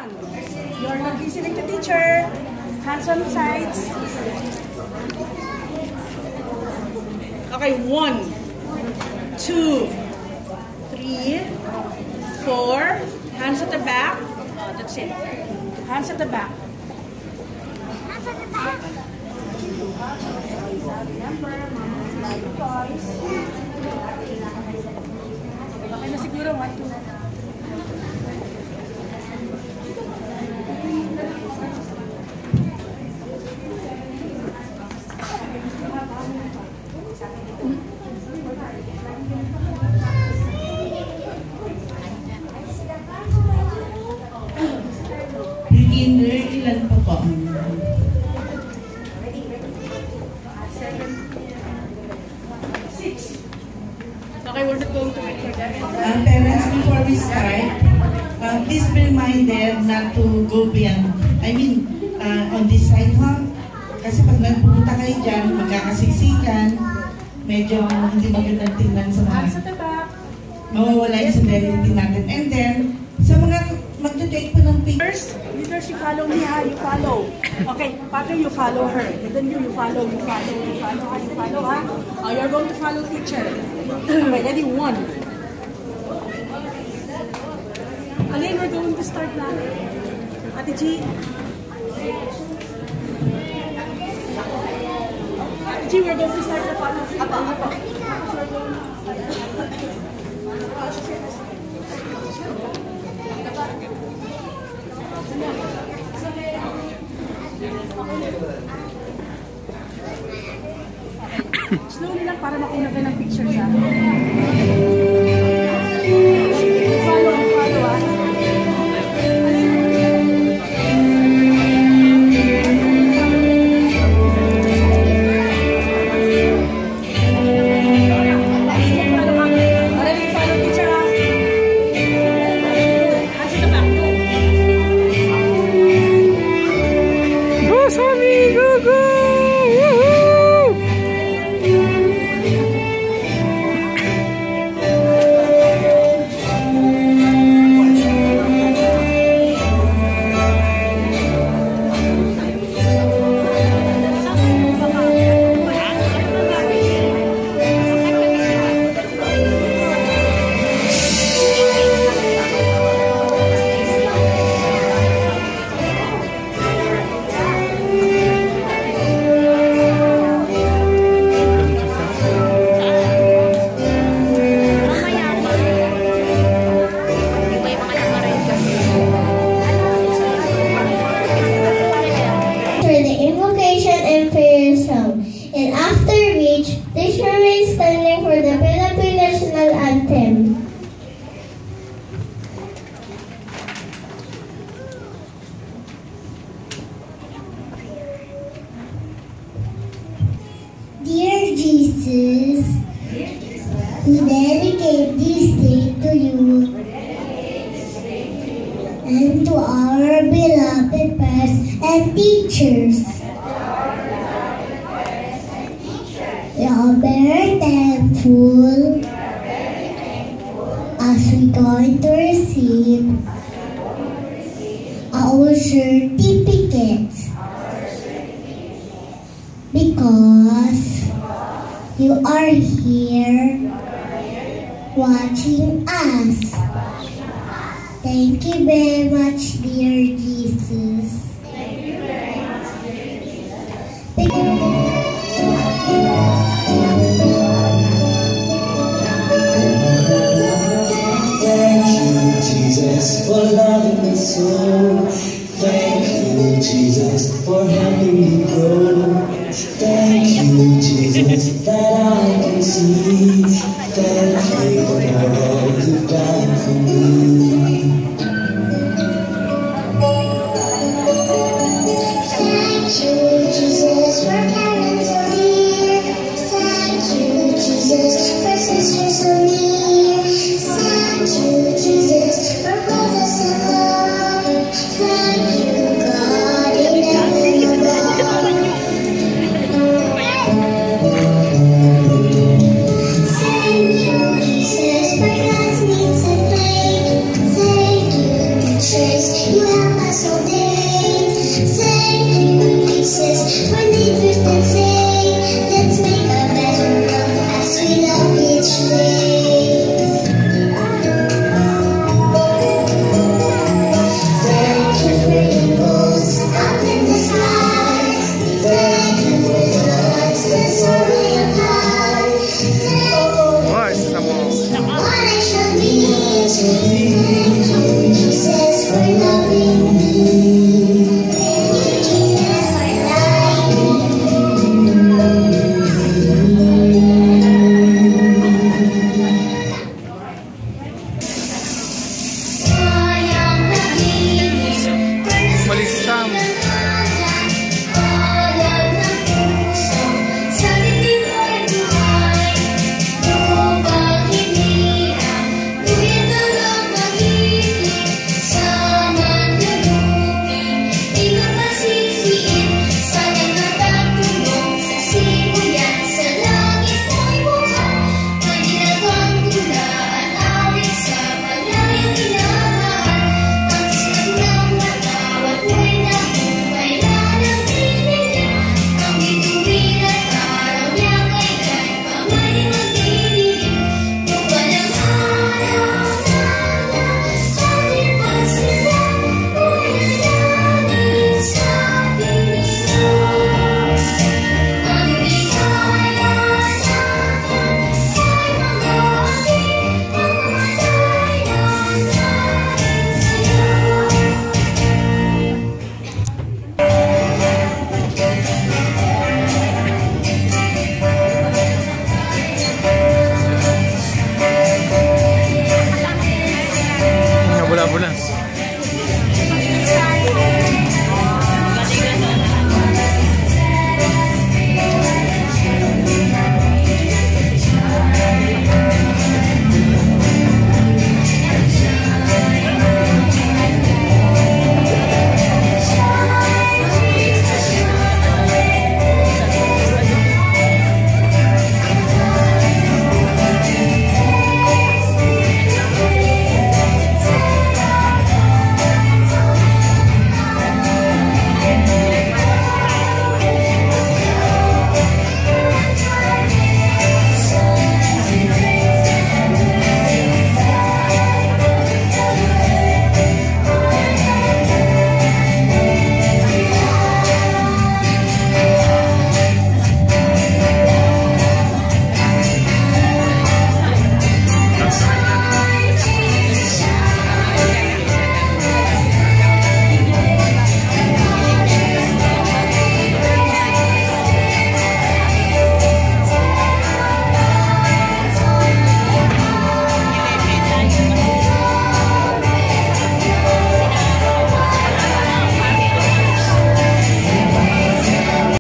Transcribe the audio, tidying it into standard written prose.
one. You're not listening to teacher. Hands on sides. Okay, 1, 2, 3, 4. Hands at the back. Oh, that's it. Hands at the back. Hands at the back. Remember, mama's like toys. Okay na siguro, 1, 2. Beginner, ilan pa po? 7. Okay, we're not going to wait for that. Parents, before we start, please be reminded not to go beyond, on this side, huh? Kasi pag nagpunta kayo dyan, magkakasiksikan, medyo hindi magandang tingnan sa mga. Mawawala yung similarity natin. And then, sa mga magta-take po ng pictures. Leaders, you follow me, ha? You follow. Okay, Patrick, you follow her. And then you follow, ha? Oh, you're going to follow teacher. Okay, ready? 1. Alin, we're going to start na. Ate G. Ate G, we're going to start the follow. Apo. Slowly lang para makuna ka ng picture siya. Follow, ah. And after which, please remain standing for the Philippine National Anthem. Dear Jesus, we dedicate this day to you and to our beloved parents and teachers. We are very thankful as we going to receive our certificates because you are here watching us. Thank you very much, dear Jesus. Thank you very much, dear Jesus. Jesus, for loving me so. Thank you, Jesus, for helping me grow. Thank you, Jesus, that I can see. Thank you for all you've done for me. Thank you, Jesus, for caring so dear. Thank you, Jesus, for sisters so near. Thank you, Jesus, for brothers and love. Thank you, God in heaven above. Thank you, Jesus, for classmates and play. Thank you, teachers, you have us all day. Thank you, Jesus, for